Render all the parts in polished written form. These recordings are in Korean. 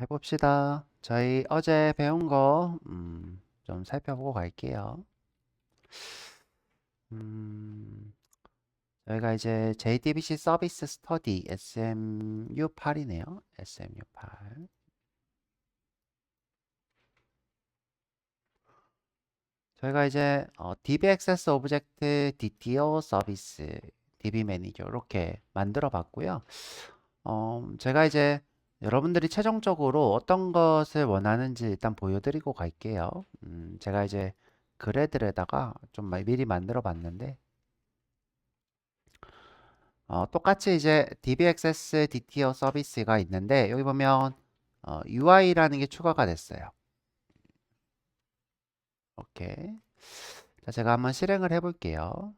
해봅시다. 저희 어제 배운 거, 좀 살펴보고 갈게요. 음, 저희가 이제 JDBC 서비스 스터디 SMU8이네요. SMU8. 저희가 이제 DB 액세스 오브젝트 DTO 서비스, DB 매니저 이렇게 만들어 봤고요. 제가 이제 여러분들이 최종적으로 어떤 것을 원하는지 일단 보여드리고 갈게요. 제가 이제 그래드에다가 좀 미리 만들어 봤는데, 똑같이 이제 DB 액세스 DTO 서비스가 있는데, 여기 보면 UI라는 게 추가가 됐어요. 오케이. 자, 제가 한번 실행을 해볼게요.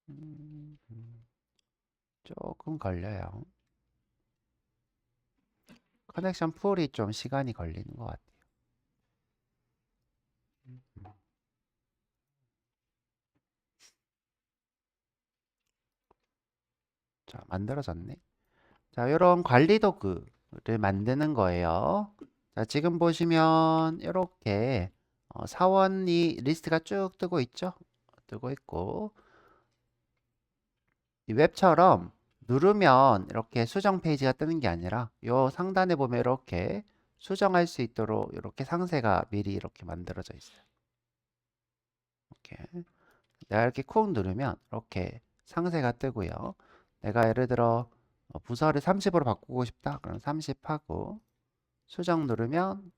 음, 조금 걸려요. 커넥션 풀이 좀 시간이 걸리는 것 같아요. 자, 만들어졌네. 자, 이런 관리 도구를 만드는 거예요. 자, 지금 보시면 이렇게 사원이 리스트가 쭉 뜨고 있죠? 뜨고 있고 이 웹처럼 누르면 이렇게 수정 페이지가 뜨는 게 아니라 요 상단에 보면 이렇게 수정할 수 있도록 이렇게 상세가 미리 이렇게 만들어져 있어요. 이렇게 내가 이렇게 콕 누르면 이렇게 상세가 뜨고요. 내가 예를 들어 부서를 30으로 바꾸고 싶다. 그럼 30 하고 수정 누르면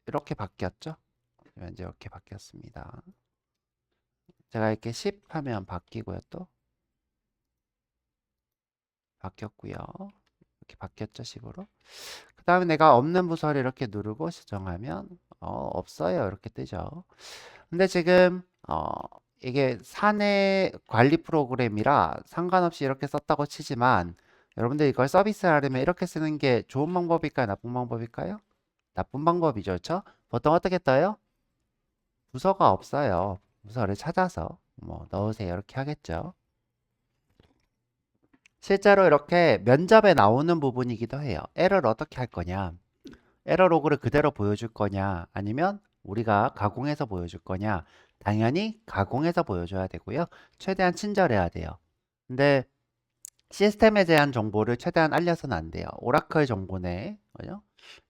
이렇게 바뀌었죠? 이제 이렇게 바뀌었습니다. 제가 이렇게 10 하면 바뀌고요. 또 바뀌었고요. 이렇게 바뀌었죠? 10으로. 그 다음에 내가 없는 부서를 이렇게 누르고 수정하면 없어요. 이렇게 뜨죠. 근데 지금 이게 사내 관리 프로그램이라 상관없이 이렇게 썼다고 치지만 여러분들 이걸 서비스하려면 이렇게 쓰는 게 좋은 방법일까요? 나쁜 방법일까요? 나쁜 방법이죠. 그렇죠? 보통 어떻게 떠요? 부서가 없어요. 부서를 찾아서 뭐 넣으세요. 이렇게 하겠죠. 실제로 이렇게 면접에 나오는 부분이기도 해요. 에러를 어떻게 할 거냐? 에러 로그를 그대로 보여줄 거냐? 아니면 우리가 가공해서 보여줄 거냐? 당연히 가공해서 보여줘야 되고요. 최대한 친절해야 돼요. 근데 시스템에 대한 정보를 최대한 알려서는 안 돼요. 오라클 정보네. 그죠?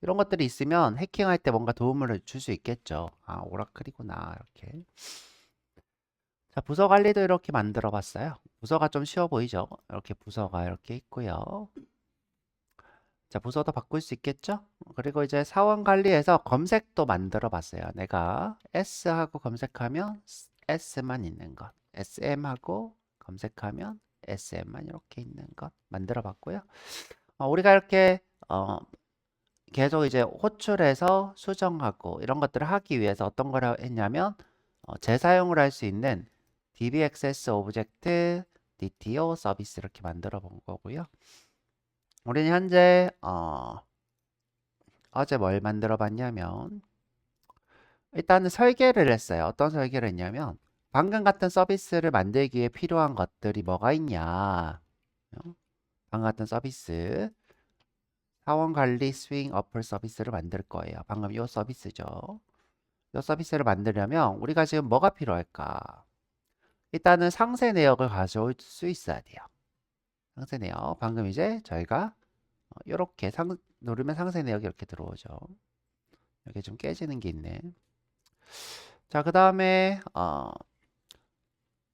이런 것들이 있으면 해킹할 때 뭔가 도움을 줄 수 있겠죠. 아, 오라클이구나. 이렇게. 자, 부서 관리도 이렇게 만들어 봤어요. 부서가 좀 쉬워 보이죠? 이렇게 부서가 이렇게 있고요. 자, 부서도 바꿀 수 있겠죠? 그리고 이제 사원 관리에서 검색도 만들어 봤어요. 내가 S하고 검색하면 S만 있는 것. SM하고 검색하면 SM만 이렇게 있는 것 만들어 봤고요. 우리가 이렇게 계속 이제 호출해서 수정하고 이런 것들을 하기 위해서 어떤 걸 했냐면 재사용을 할 수 있는 DB 액세스 오브젝트 DTO 서비스 이렇게 만들어 본 거고요. 우리는 현재 어제 뭘 만들어 봤냐면 일단은 설계를 했어요. 어떤 설계를 했냐면 방금 같은 서비스를 만들기 위해 필요한 것들이 뭐가 있냐. 방금 같은 서비스 사원 관리 스윙 어플 서비스를 만들 거예요. 방금 이 서비스죠. 이 서비스를 만들려면 우리가 지금 뭐가 필요할까? 일단은 상세 내역을 가져올 수 있어야 돼요. 상세 내역. 방금 이제 저희가 이렇게 누르면 상세 내역이 이렇게 들어오죠. 이렇게 좀 깨지는 게 있네. 자, 그 다음에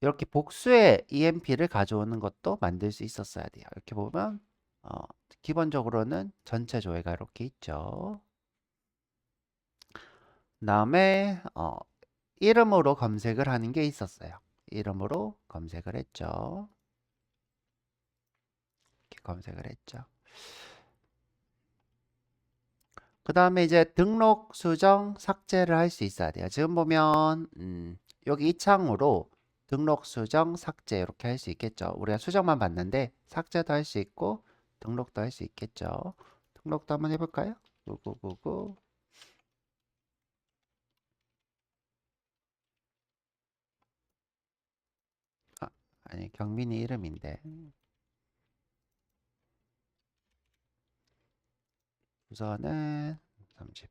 이렇게 복수의 EMP를 가져오는 것도 만들 수 있었어야 돼요. 이렇게 보면 어, 기본적으로는 전체 조회가 이렇게 있죠. 그 다음에 이름으로 검색을 하는 게 있었어요. 이름으로 검색을 했죠. 이렇게 검색을 했죠. 그 다음에 이제 등록, 수정, 삭제를 할 수 있어야 돼요. 지금 보면 여기 이 창으로 등록, 수정, 삭제 이렇게 할 수 있겠죠. 우리가 수정만 봤는데 삭제도 할 수 있고 등록도 할 수 있겠죠. 등록도 한번 해볼까요? 구구구구. 아, 아니 경민이 이름인데 부서는 30.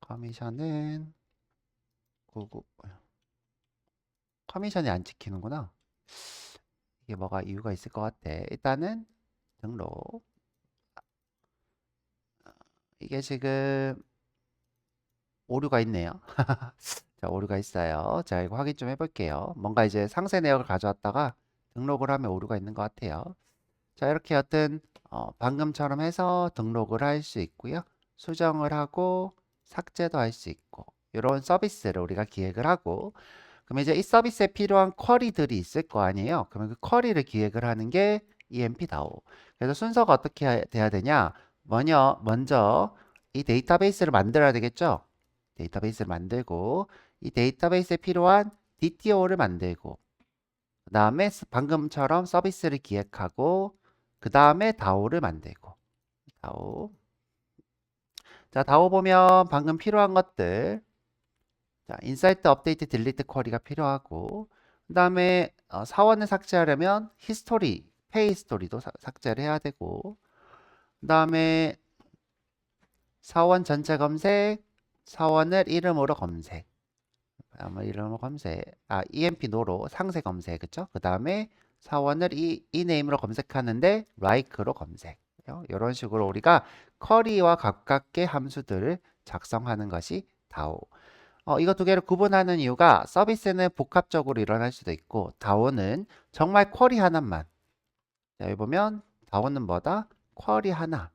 커미션은 99. 커미션이 안 찍히는구나. 이게 뭐가 이유가 있을 것 같아. 일단은 등록. 이게 지금 오류가 있네요. 자, 오류가 있어요. 자, 이거 확인 좀 해볼게요. 뭔가 이제 상세 내역을 가져왔다가 등록을 하면 오류가 있는 것 같아요. 자, 이렇게 여튼 방금처럼 해서 등록을 할 수 있고요. 수정을 하고 삭제도 할 수 있고 이런 서비스를 우리가 기획을 하고 그럼 이제 이 서비스에 필요한 쿼리들이 있을 거 아니에요. 그러면 그 쿼리를 기획을 하는 게 EMP DAO. 그래서 순서가 어떻게 돼야 되냐? 먼저 이 데이터베이스를 만들어야 되겠죠? 데이터베이스를 만들고 이 데이터베이스에 필요한 DTO를 만들고 그 다음에 방금처럼 서비스를 기획하고 그 다음에 DAO를 만들고 DAO. 자, DAO 보면 방금 필요한 것들 자, 인사이트 업데이트 딜리트 쿼리가 필요하고 그 다음에 사원을 삭제하려면 히스토리, 페이 히스토리도 삭제를 해야 되고 그 다음에 사원 전체 검색, 사원을 이름으로 검색 아마 이름으로 검색 EMP 노로 상세 검색 그쵸? 그 다음에 사원을 이 네임으로 검색하는데 like로 검색 이런 식으로 우리가 쿼리와 가깝게 함수들을 작성하는 것이 DAO. 이거 두 개를 구분하는 이유가 서비스는 복합적으로 일어날 수도 있고 DAO는 정말 쿼리 하나만. 자, 여기 보면 DAO는 뭐다? 쿼리 하나.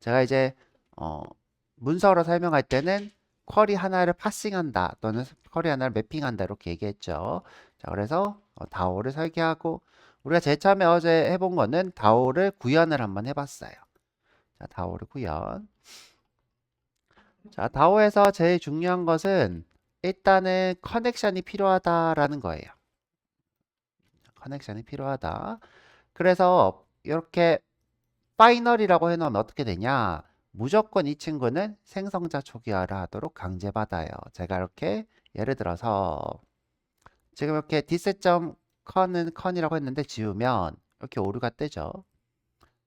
제가 이제 문서로 설명할 때는 쿼리 하나를 파싱한다 또는 쿼리 하나를 매핑한다 이렇게 얘기했죠. 자, 그래서 DAO를 설계하고 우리가 제일 처음에 어제 해본 거는 DAO를 구현을 한번 해봤어요. 자, DAO를 구현. 자, 다오에서 제일 중요한 것은 일단은 커넥션이 필요하다라는 거예요. 커넥션이 필요하다. 그래서 이렇게 파이널이라고 해놓으면 어떻게 되냐? 무조건 이 친구는 생성자 초기화를 하도록 강제받아요. 제가 이렇게 예를 들어서 지금 이렇게 디스.con은 con이라고 했는데 지우면 이렇게 오류가 뜨죠.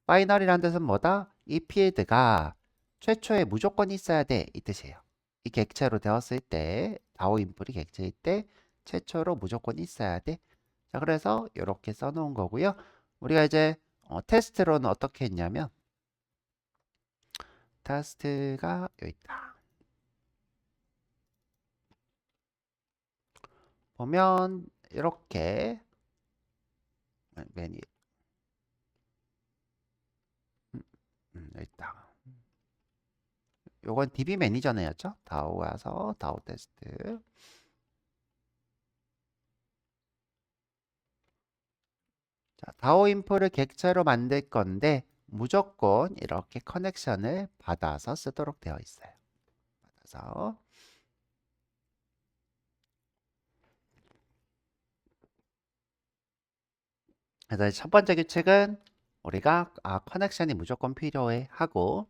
파이널이라는 뜻은 뭐다? 이 필드가 최초에 무조건 있어야 돼 이 뜻이에요. 이 객체로 되었을 때 다오 인풋이 객체일 때 최초로 무조건 있어야 돼. 자, 그래서 이렇게 써놓은 거고요. 우리가 이제 테스트로는 어떻게 했냐면 테스트가 여기 있다. 보면 이렇게 메뉴 여기 있다. 요건 DB 매니저네였죠. 다오 와서 다오 테스트. 자, 다오 인포를 객체로 만들 건데 무조건 이렇게 커넥션을 받아서 쓰도록 되어 있어요. 받아서. 그래서 첫 번째 규칙은 우리가 커넥션이 무조건 필요해 하고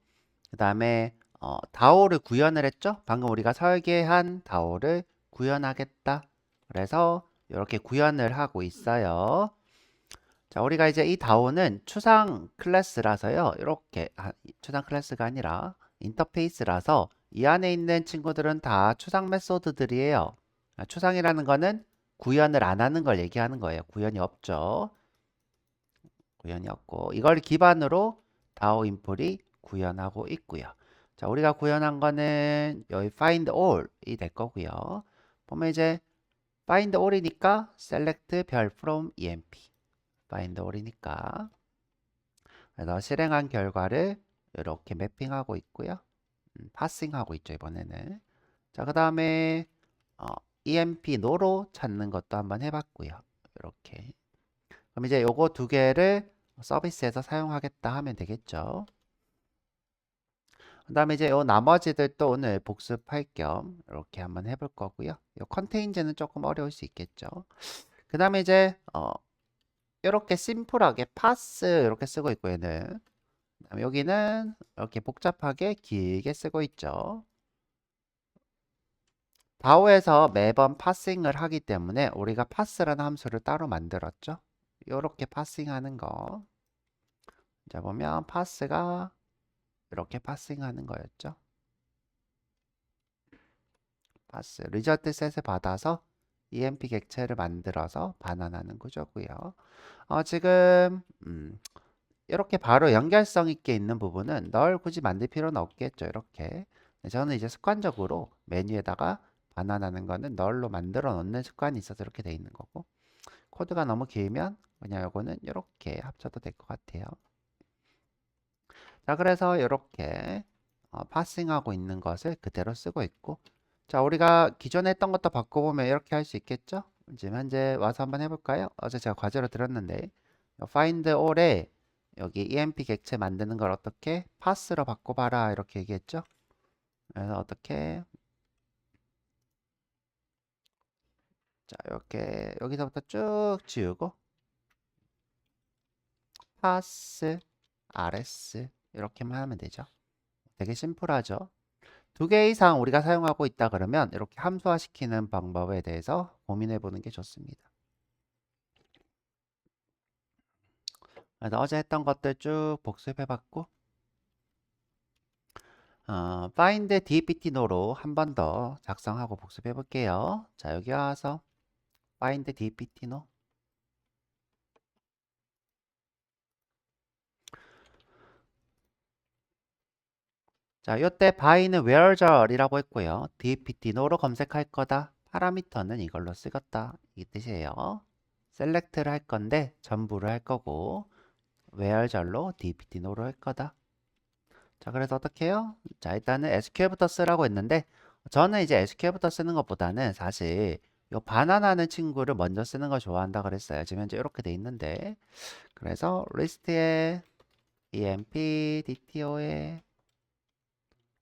그 다음에 다오를 구현을 했죠. 방금 우리가 설계한 다오를 구현하겠다. 그래서 이렇게 구현을 하고 있어요. 자, 우리가 이제 이 다오는 추상 클래스라서요. 이렇게 추상 클래스가 아니라 인터페이스라서 이 안에 있는 친구들은 다 추상 메소드들이에요. 추상이라는 거는 구현을 안 하는 걸 얘기하는 거예요. 구현이 없죠. 구현이 없고 이걸 기반으로 다오 인풋이 구현하고 있고요. 자, 우리가 구현한 거는 여기 find all이 될 거고요. 보면 이제 find all이니까 select 별 from emp find all이니까 그래서 실행한 결과를 이렇게 매핑하고 있고요. 파싱하고 있죠, 이번에는. 자, 그 다음에 emp 노로 찾는 것도 한번 해봤고요. 이렇게. 그럼 이제 요거 두 개를 서비스에서 사용하겠다 하면 되겠죠. 그 다음에 이제 요 나머지들 또 오늘 복습할 겸 이렇게 한번 해볼 거고요. 요 컨테인즈는 조금 어려울 수 있겠죠. 그 다음에 이제 이렇게 심플하게 파스 이렇게 쓰고 있고 얘는 그다음에 여기는 이렇게 복잡하게 길게 쓰고 있죠. 다오에서 매번 파싱을 하기 때문에 우리가 파스라는 함수를 따로 만들었죠. 이렇게 파싱하는 거. 자, 보면 파스가 이렇게 파싱하는 거였죠. 파스 리저트 셋을 받아서 EMP 객체를 만들어서 반환하는 구조고요. 지금 이렇게 바로 연결성 있게 있는 부분은 널 굳이 만들 필요는 없겠죠. 이렇게 저는 이제 습관적으로 메뉴에다가 반환하는 거는 널로 만들어 놓는 습관이 있어서 이렇게 돼 있는 거고, 코드가 너무 길면 그냥 요거는 이렇게 합쳐도 될 것 같아요. 자, 그래서 이렇게 파싱하고 있는 것을 그대로 쓰고 있고, 자, 우리가 기존에 했던 것도 바꿔보면 이렇게 할 수 있겠죠? 지금 현재 와서 한번 해볼까요? 어제 제가 과제로 드렸는데 find all에 여기 emp 객체 만드는 걸 어떻게 pass로 바꿔봐라 이렇게 얘기했죠? 그래서 어떻게, 자, 이렇게 여기서부터 쭉 지우고 pass rs 이렇게만 하면 되죠. 되게 심플하죠? 두 개 이상 우리가 사용하고 있다 그러면 이렇게 함수화 시키는 방법에 대해서 고민해 보는 게 좋습니다. 그래서 어제 했던 것들 쭉 복습해 봤고, find dpt 노로 한 번 더 작성하고 복습해 볼게요. 자, 여기 와서 find dpt 노. 자, 요때 by는 where절이라고 했고요. dpt 노로 검색할 거다. 파라미터는 이걸로 쓰겠다. 이 뜻이에요. select를 할 건데 전부를 할 거고, where절로 dpt 노로 할 거다. 자, 그래서 어떻게 해요? 자, 일단은 SQL부터 쓰라고 했는데 저는 이제 SQL부터 쓰는 것보다는 사실 요 반환하는 친구를 먼저 쓰는 걸 좋아한다 그랬어요. 지금 현재 이렇게 돼 있는데, 그래서 리스트에 emp dto에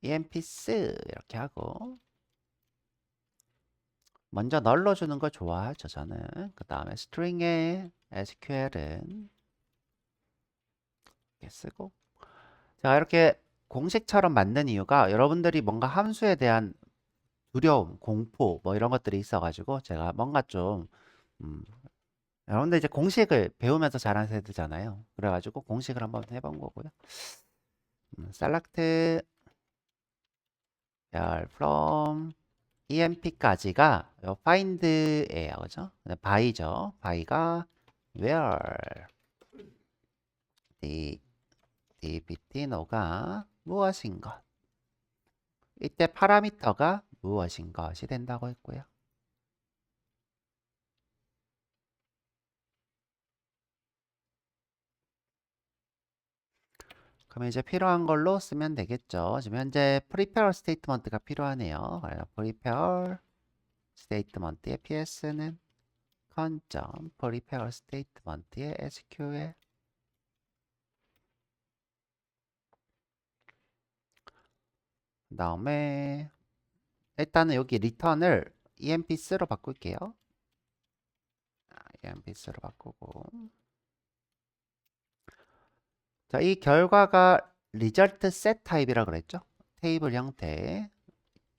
emps 이렇게 하고 먼저 널러주는 걸 좋아하죠, 저는. 그 다음에 string에 SQL은 이렇게 쓰고, 자, 이렇게 공식처럼 만든 이유가 여러분들이 뭔가 함수에 대한 두려움, 공포 뭐 이런 것들이 있어가지고 제가 뭔가 좀 음, 여러분들 이제 공식을 배우면서 자란 세대잖아요. 그래가지고 공식을 한번 해본 거고요. select from emp까지가 find예요, 그죠? by죠. by가 where the dpt노가 무엇인 것. 이때 파라미터가 무엇인 것이 된다고 했고요. 그럼 이제 필요한 걸로 쓰면 되겠죠. 지금 현재 prepare statement가 필요하네요. 그래서 prepare statement의 PS는 con. prepare statement의 SQL. 그 다음에 일단은 여기 return을 emps로 바꿀게요. emps로 바꾸고, 자, 이 결과가 result set 타입이라 그랬죠. 테이블 형태.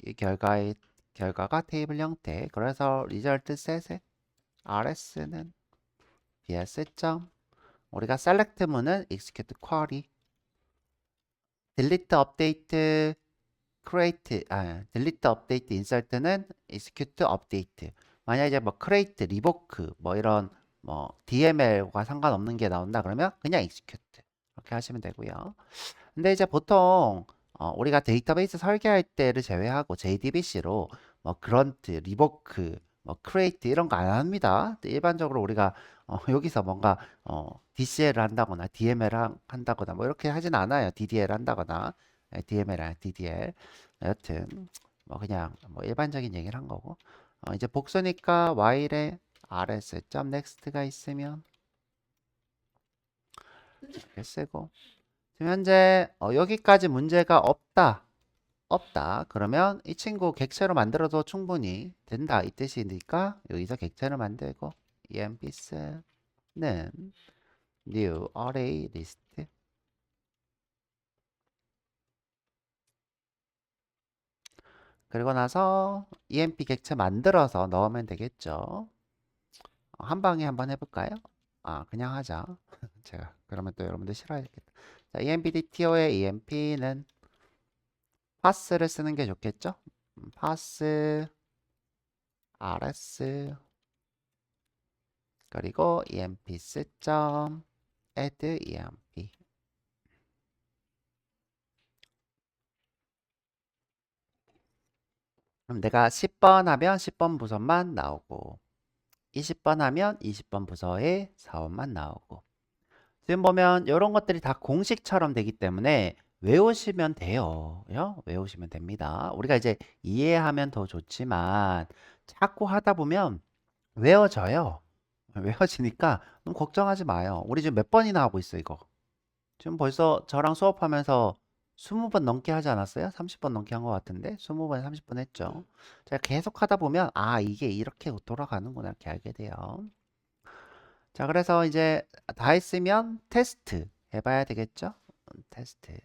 이 결과가 테이블 형태. 그래서 result set의 rs는 bs. 우리가 select 문은 execute query, delete, update, create, delete, update, insert는 execute, update. 만약 이제 뭐 create, revoke 뭐 이런 뭐 DML과 상관없는 게 나온다 그러면 그냥 execute 이렇게 하시면 되고요. 근데 이제 보통 우리가 데이터베이스 설계할 때를 제외하고 JDBC로 뭐 그런트, 리보크, 뭐 크리에이트 이런 거 안 합니다. 일반적으로 우리가 여기서 뭔가 DCL을 한다거나 DML 한다거나 뭐 이렇게 하진 않아요. DDL 한다거나 DML, DDL. 여튼 뭐 그냥 뭐 일반적인 얘기를 한 거고, 이제 복수니까 while에 rs.next가 있으면 이렇게 쓰고, 지금 현재 여기까지 문제가 없다. 그러면 이 친구 객체로 만들어도 충분히 된다. 이 뜻이니까 여기서 객체를 만들고 emps는 new array list. 그리고 나서 emp 객체 만들어서 넣으면 되겠죠. 한 방에 한번 해볼까요? 그냥 하자. 제가 그러면 또 여러분들 싫어하겠다. 자, EMPDTO의 EMP는 파스를 쓰는 게 좋겠죠? 파스 rs 그리고 emp.add emp. 그럼 내가 10번 하면 10번 부서만 나오고 20번 하면 20번 부서의 사원만 나오고. 지금 보면 이런 것들이 다 공식처럼 되기 때문에 외우시면 돼요. 외우시면 됩니다. 우리가 이제 이해하면 더 좋지만 자꾸 하다 보면 외워져요. 외워지니까 너무 걱정하지 마요. 우리 지금 몇 번이나 하고 있어, 이거. 지금 벌써 저랑 수업하면서 20번 넘게 하지 않았어요? 30번 넘게 한 것 같은데 20번, 30번 했죠. 제가 계속 하다 보면 아, 이게 이렇게 돌아가는구나 이렇게 알게 돼요. 자, 그래서 이제 다 했으면 테스트 해봐야 되겠죠? 테스트.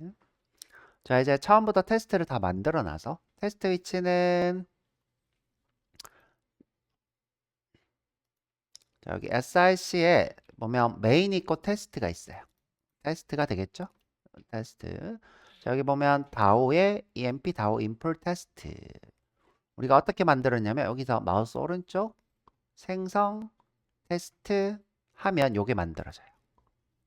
자, 이제 처음부터 테스트를 다 만들어 놔서 테스트 위치는 자, 여기 SIC에 보면 메인 있고 테스트가 있어요. 테스트가 되겠죠? 테스트. 자, 여기 보면 다오의 EMP 다오 인풀 테스트. 우리가 어떻게 만들었냐면 여기서 마우스 오른쪽 생성 테스트 하면 요게 만들어져요.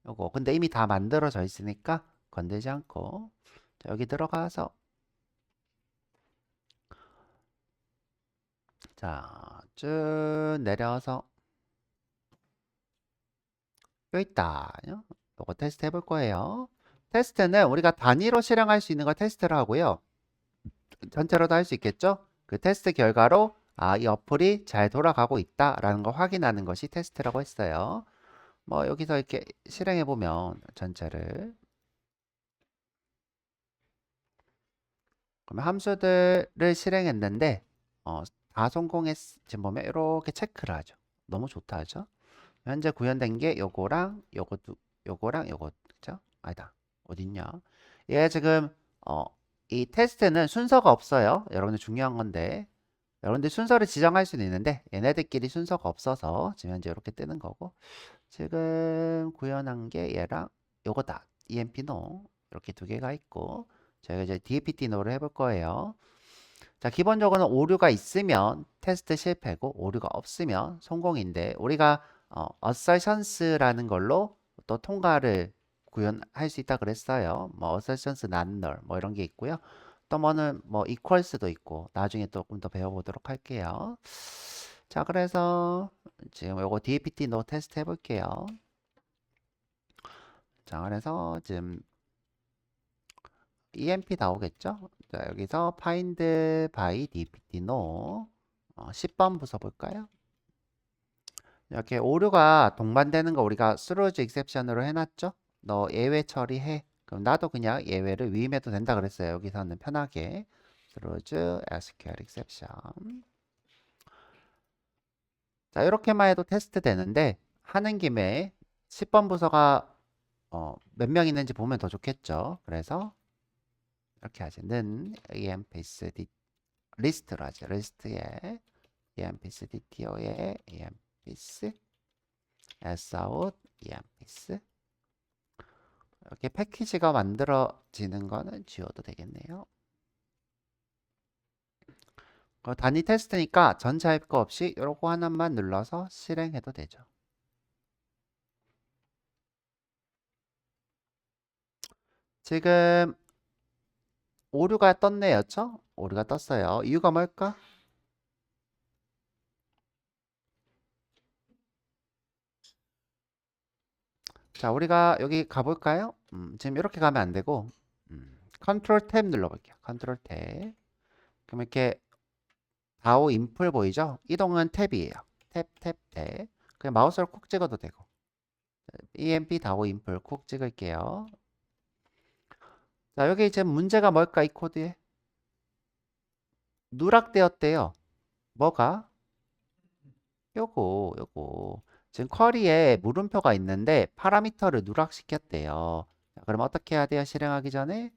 요거. 근데 이미 다 만들어져 있으니까 건들지 않고 자, 여기 들어가서 자, 쭉 내려서 여기 있다. 요거 테스트 해볼 거예요. 테스트는 우리가 단위로 실행할 수 있는 걸 테스트를 하고요. 전체로도 할 수 있겠죠? 그 테스트 결과로 아, 이 어플이 잘 돌아가고 있다라는 걸 확인하는 것이 테스트라고 했어요. 뭐 여기서 이렇게 실행해 보면 전체를 그러면 함수들을 실행했는데 다 성공했 지금 보면 이렇게 체크를 하죠. 너무 좋다 하죠. 현재 구현된 게 요거랑 요거랑 요거 그죠? 아니다. 어딨냐? 얘 지금 이 테스트는 순서가 없어요. 여러분들 중요한 건데 여러분들 순서를 지정할 수는 있는데 얘네들끼리 순서가 없어서 지금 현재 이렇게 뜨는 거고 지금 구현한 게 얘랑 요거다. EMP 노 이렇게 두 개가 있고 저희가 이제 DPT 노를 해볼 거예요. 자, 기본적으로는 오류가 있으면 테스트 실패고 오류가 없으면 성공인데 우리가 assertions라는 걸로 또 통과를 구현할 수 있다 그랬어요. 뭐 assertions not null 뭐 이런 게 있고요. 또 뭐는 뭐 equals도 있고 나중에 조금 더 배워보도록 할게요. 자, 그래서 지금 요거 DPT no 테스트 해볼게요. 자, 그래서 지금 EMP 나오겠죠? 자, 여기서 find by DPT no 10번 부서 볼까요? 이렇게 오류가 동반되는 거 우리가 throws exception으로 해놨죠? 너 예외 처리해. 그럼 나도 그냥 예외를 위임해도 된다 그랬어요. 여기서는 편하게 throws SQL exception. 자, 이렇게만 해도 테스트 되는데 하는 김에 10번 부서가 몇 명 있는지 보면 더 좋겠죠. 그래서 이렇게 하지. 는 EMPS 리스트로 하죠. 리스트에 EMPS DTO에 EMPS Sout EMPS 이렇게 패키지가 만들어지는 거는 지워도 되겠네요. 단위 테스트니까 전체 할 거 없이 요거 하나만 눌러서 실행해도 되죠. 지금 오류가 떴네요. 죠 오류가 떴어요. 이유가 뭘까? 자, 우리가 여기 가볼까요? 지금 이렇게 가면 안 되고 컨트롤 탭 눌러볼게요. 컨트롤 탭. 그럼 이렇게 다오 인풀 보이죠? 이동은 탭이에요. 탭, 탭, 탭. 그냥 마우스로 콕 찍어도 되고. EMP 다오 인풀 콕 찍을게요. 자, 여기 이제 문제가 뭘까? 이 코드에 누락되었대요. 뭐가? 요거. 지금 쿼리에 물음표가 있는데 파라미터를 누락시켰대요. 자, 그럼 어떻게 해야 돼요? 실행하기 전에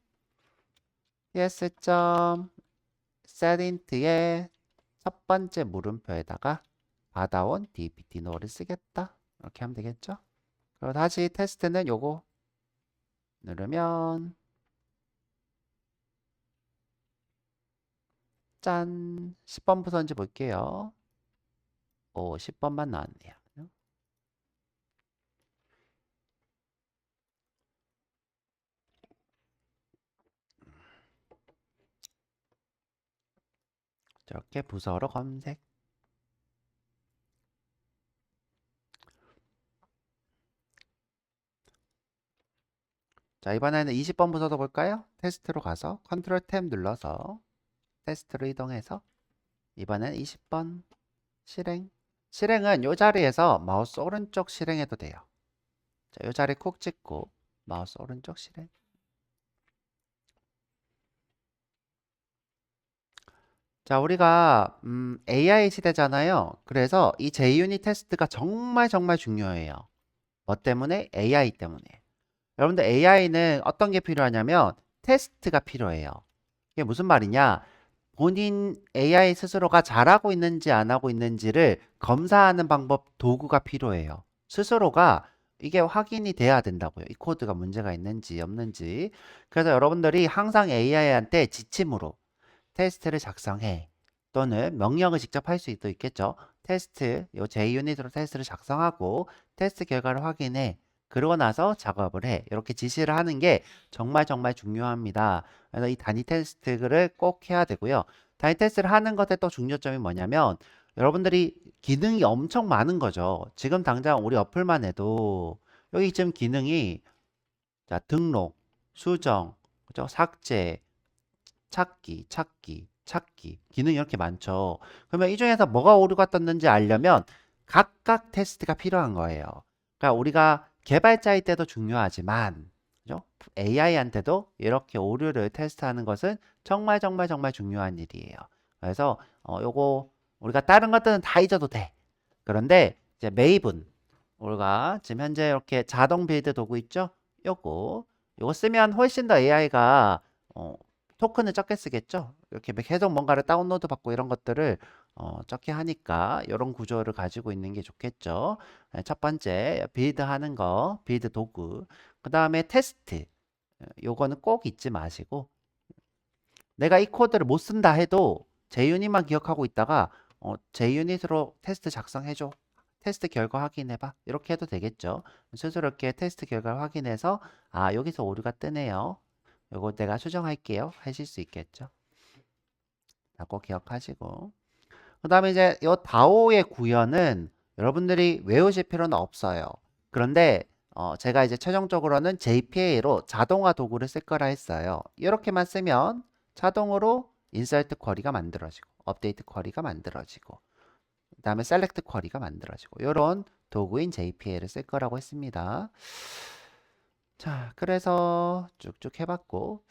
ps.setInt의 첫 번째 물음표에다가 받아온 dptno를 쓰겠다. 이렇게 하면 되겠죠? 그리고 다시 테스트는 요거 누르면 짠! 10번 부서인지 볼게요. 오, 10번만 나왔네요. 이렇게 부서로 검색. 자, 이번에는 20번 부서도 볼까요? 테스트로 가서 컨트롤 탭 눌러서 테스트로 이동해서 이번엔 20번 실행. 실행은 이 자리에서 마우스 오른쪽 실행해도 돼요. 자, 이 자리 콕 찍고 마우스 오른쪽 실행. 자, 우리가 AI 시대잖아요. 그래서 이 JUnit 테스트가 정말 정말 중요해요. 뭐 때문에? AI 때문에. 여러분들 AI는 어떤 게 필요하냐면 테스트가 필요해요. 이게 무슨 말이냐? 본인 AI 스스로가 잘하고 있는지 안 하고 있는지를 검사하는 방법, 도구가 필요해요. 스스로가 이게 확인이 돼야 된다고요. 이 코드가 문제가 있는지 없는지. 그래서 여러분들이 항상 AI한테 지침으로 테스트를 작성해. 또는 명령을 직접 할 수도 있겠죠. 테스트, 요 JUnit으로 테스트를 작성하고 테스트 결과를 확인해. 그러고 나서 작업을 해. 이렇게 지시를 하는 게 정말 정말 중요합니다. 그래서 이 단위 테스트를 꼭 해야 되고요. 단위 테스트를 하는 것의 또 중요점이 뭐냐면 여러분들이 기능이 엄청 많은 거죠. 지금 당장 우리 어플만 해도 여기 지금 기능이 자, 등록, 수정, 그죠? 삭제, 찾기 기능이 이렇게 많죠. 그러면 이 중에서 뭐가 오류가 떴는지 알려면 각각 테스트가 필요한 거예요. 그러니까 우리가 개발자일 때도 중요하지만 그죠? AI한테도 이렇게 오류를 테스트하는 것은 정말 정말 정말 중요한 일이에요. 그래서 요거 우리가 다른 것들은 다 잊어도 돼. 그런데 이제 메이븐 우리가 지금 현재 이렇게 자동 빌드 도구 있죠? 요거 쓰면 훨씬 더 AI가 토큰을 적게 쓰겠죠. 이렇게 계속 뭔가를 다운로드 받고 이런 것들을 적게 하니까 이런 구조를 가지고 있는 게 좋겠죠. 네, 첫 번째 빌드 하는 거, 빌드 도구. 그 다음에 테스트. 요거는 꼭 잊지 마시고 내가 이 코드를 못 쓴다 해도 JUnit만 기억하고 있다가 JUnit으로 테스트 작성해줘. 테스트 결과 확인해봐. 이렇게 해도 되겠죠. 스스로 이렇게 테스트 결과 확인해서 아 여기서 오류가 뜨네요. 요거 내가 수정할게요. 하실 수 있겠죠. 라고 기억하시고. 그 다음에 이제 요 다오의 구현은 여러분들이 외우실 필요는 없어요. 그런데 제가 이제 최종적으로는 JPA로 자동화 도구를 쓸 거라 했어요. 이렇게만 쓰면 자동으로 인서트 쿼리가 만들어지고 업데이트 쿼리가 만들어지고 그 다음에 셀렉트 쿼리가 만들어지고 이런 도구인 JPA를 쓸 거라고 했습니다. 자, 그래서 쭉쭉 해봤고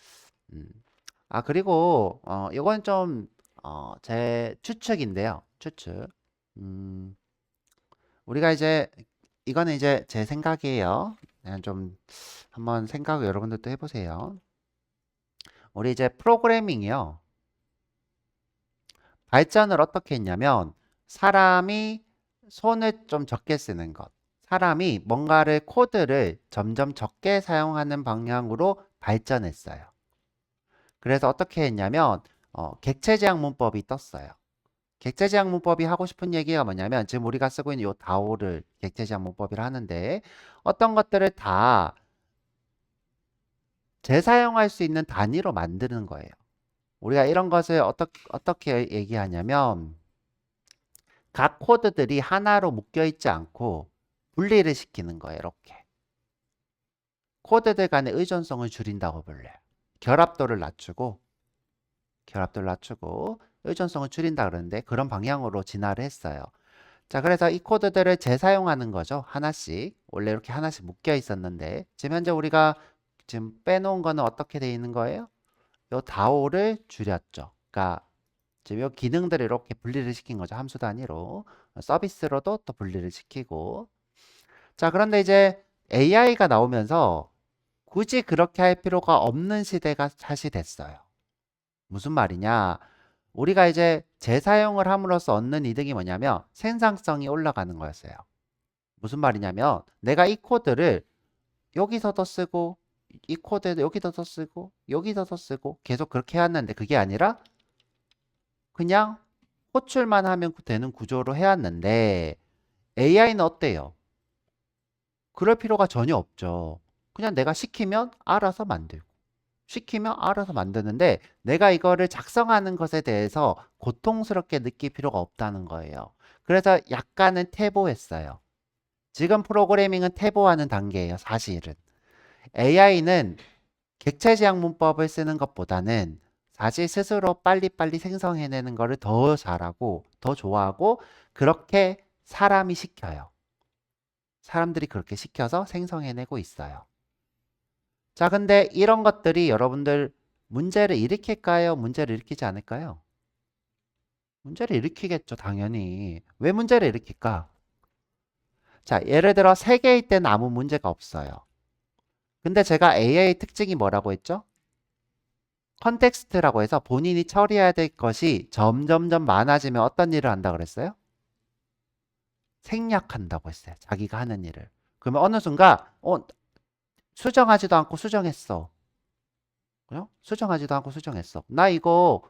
아, 그리고, 이건 좀, 제 추측인데요. 추측. 음, 우리가 이제, 이거는 이제 제 생각이에요. 그냥 좀 한번 생각 여러분들도 해보세요. 우리 이제 프로그래밍이요. 발전을 어떻게 했냐면, 사람이 손을 좀 적게 쓰는 것. 사람이 뭔가를 코드를 점점 적게 사용하는 방향으로 발전했어요. 그래서 어떻게 했냐면, 객체 제약 문법이 떴어요. 객체 제약 문법이 하고 싶은 얘기가 뭐냐면 지금 우리가 쓰고 있는 이 다오를 객체 제약 문법이라 하는데 어떤 것들을 다 재사용할 수 있는 단위로 만드는 거예요. 우리가 이런 것을 어떻게 얘기하냐면 각 코드들이 하나로 묶여 있지 않고 분리를 시키는 거예요. 이렇게. 코드들 간의 의존성을 줄인다고 불려요. 결합도를 낮추고 의존성을 줄인다 그러는데 그런 방향으로 진화를 했어요. 자, 그래서 이 코드들을 재사용하는 거죠. 하나씩. 원래 이렇게 하나씩 묶여 있었는데 지금 현재 우리가 지금 빼놓은 거는 어떻게 되어 있는 거예요? 요 다오를 줄였죠. 그러니까 지금 요 기능들을 이렇게 분리를 시킨 거죠. 함수 단위로. 서비스로도 또 분리를 시키고. 자, 그런데 이제 AI가 나오면서 굳이 그렇게 할 필요가 없는 시대가 사실 됐어요. 무슨 말이냐? 우리가 이제 재사용을 함으로써 얻는 이득이 뭐냐면 생산성이 올라가는 거였어요. 무슨 말이냐면 내가 이 코드를 여기서도 쓰고 이 코드에도 여기다도 쓰고 여기다도 쓰고 계속 그렇게 해왔는데 그게 아니라 그냥 호출만 하면 되는 구조로 해왔는데 AI는 어때요? 그럴 필요가 전혀 없죠. 그냥 내가 시키면 알아서 만들고 시키면 알아서 만드는데 내가 이거를 작성하는 것에 대해서 고통스럽게 느낄 필요가 없다는 거예요. 그래서 약간은 퇴보했어요. 지금 프로그래밍은 퇴보하는 단계예요, 사실은. AI는 객체 지향 문법을 쓰는 것보다는 사실 스스로 빨리빨리 생성해내는 거를 더 잘하고 더 좋아하고 그렇게 사람이 시켜요. 사람들이 그렇게 시켜서 생성해내고 있어요. 자, 근데 이런 것들이 여러분들 문제를 일으킬까요? 문제를 일으키지 않을까요? 문제를 일으키겠죠, 당연히. 왜 문제를 일으킬까? 자, 예를 들어 세 개일 때는 아무 문제가 없어요. 근데 제가 AI 특징이 뭐라고 했죠? 컨텍스트라고 해서 본인이 처리해야 될 것이 점점점 많아지면 어떤 일을 한다 그랬어요? 생략한다고 했어요. 자기가 하는 일을. 그러면 어느 순간 수정하지도 않고 수정했어. 수정하지도 않고 수정했어. 나 이거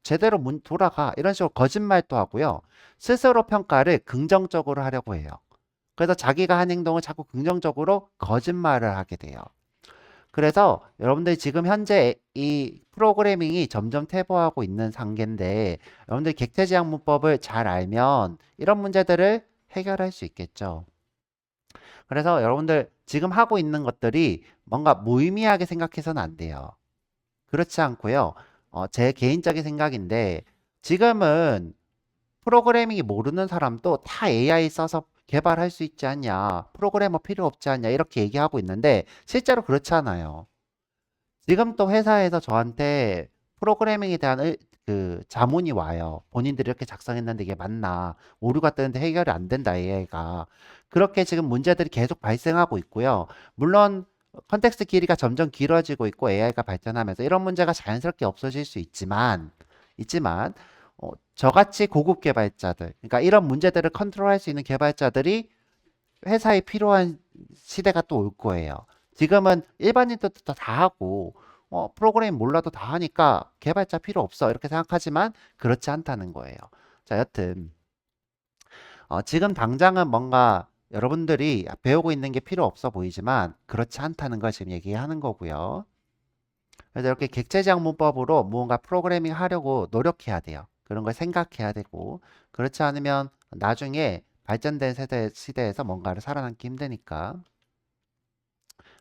제대로 돌아가. 이런 식으로 거짓말도 하고요. 스스로 평가를 긍정적으로 하려고 해요. 그래서 자기가 한 행동을 자꾸 긍정적으로 거짓말을 하게 돼요. 그래서 여러분들이 지금 현재 이 프로그래밍이 점점 퇴보하고 있는 단계인데 여러분들이 객체지향 문법을 잘 알면 이런 문제들을 해결할 수 있겠죠. 그래서 여러분들 지금 하고 있는 것들이 뭔가 무의미하게 생각해서는 안 돼요. 그렇지 않고요. 제 개인적인 생각인데 지금은 프로그래밍이 모르는 사람도 다 AI 써서 개발할 수 있지 않냐. 프로그래머 필요 없지 않냐. 이렇게 얘기하고 있는데 실제로 그렇지 않아요. 지금 또 회사에서 저한테 프로그래밍에 대한 그 자문이 와요. 본인들이 이렇게 작성했는데 이게 맞나? 오류가 뜨는데 해결이 안 된다, AI가. 그렇게 지금 문제들이 계속 발생하고 있고요. 물론 컨텍스트 길이가 점점 길어지고 있고 AI가 발전하면서 이런 문제가 자연스럽게 없어질 수 있지만 저같이 고급 개발자들, 그러니까 이런 문제들을 컨트롤할 수 있는 개발자들이 회사에 필요한 시대가 또 올 거예요. 지금은 일반인들도 다 하고 프로그램 몰라도 다 하니까 개발자 필요 없어 이렇게 생각하지만 그렇지 않다는 거예요. 자, 여튼 지금 당장은 뭔가 여러분들이 배우고 있는 게 필요 없어 보이지만 그렇지 않다는 걸 지금 얘기하는 거고요. 그래서 이렇게 객체지향 문법으로 무언가 프로그래밍 하려고 노력해야 돼요. 그런 걸 생각해야 되고 그렇지 않으면 나중에 발전된 시대에서 뭔가를 살아남기 힘드니까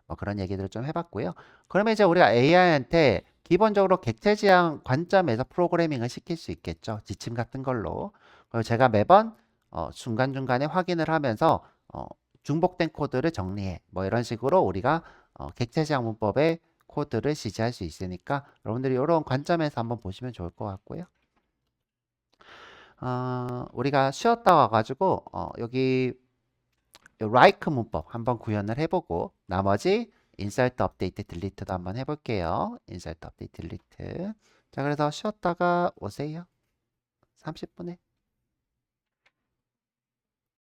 뭐 그런 얘기들을 좀 해봤고요. 그러면 이제 우리가 AI한테 기본적으로 객체지향 관점에서 프로그래밍을 시킬 수 있겠죠. 지침 같은 걸로. 그리고 제가 매번 중간중간에 확인을 하면서 중복된 코드를 정리해. 뭐 이런 식으로 우리가 객체지향 문법의 코드를 지지할 수 있으니까 여러분들이 이런 관점에서 한번 보시면 좋을 것 같고요. 우리가 쉬었다 와가지고 여기 like 문법 한번 구현을 해보고 나머지 insert, update, delete도 한번 해볼게요. insert, update, delete. 자, 그래서 쉬었다가 오세요. 30분에.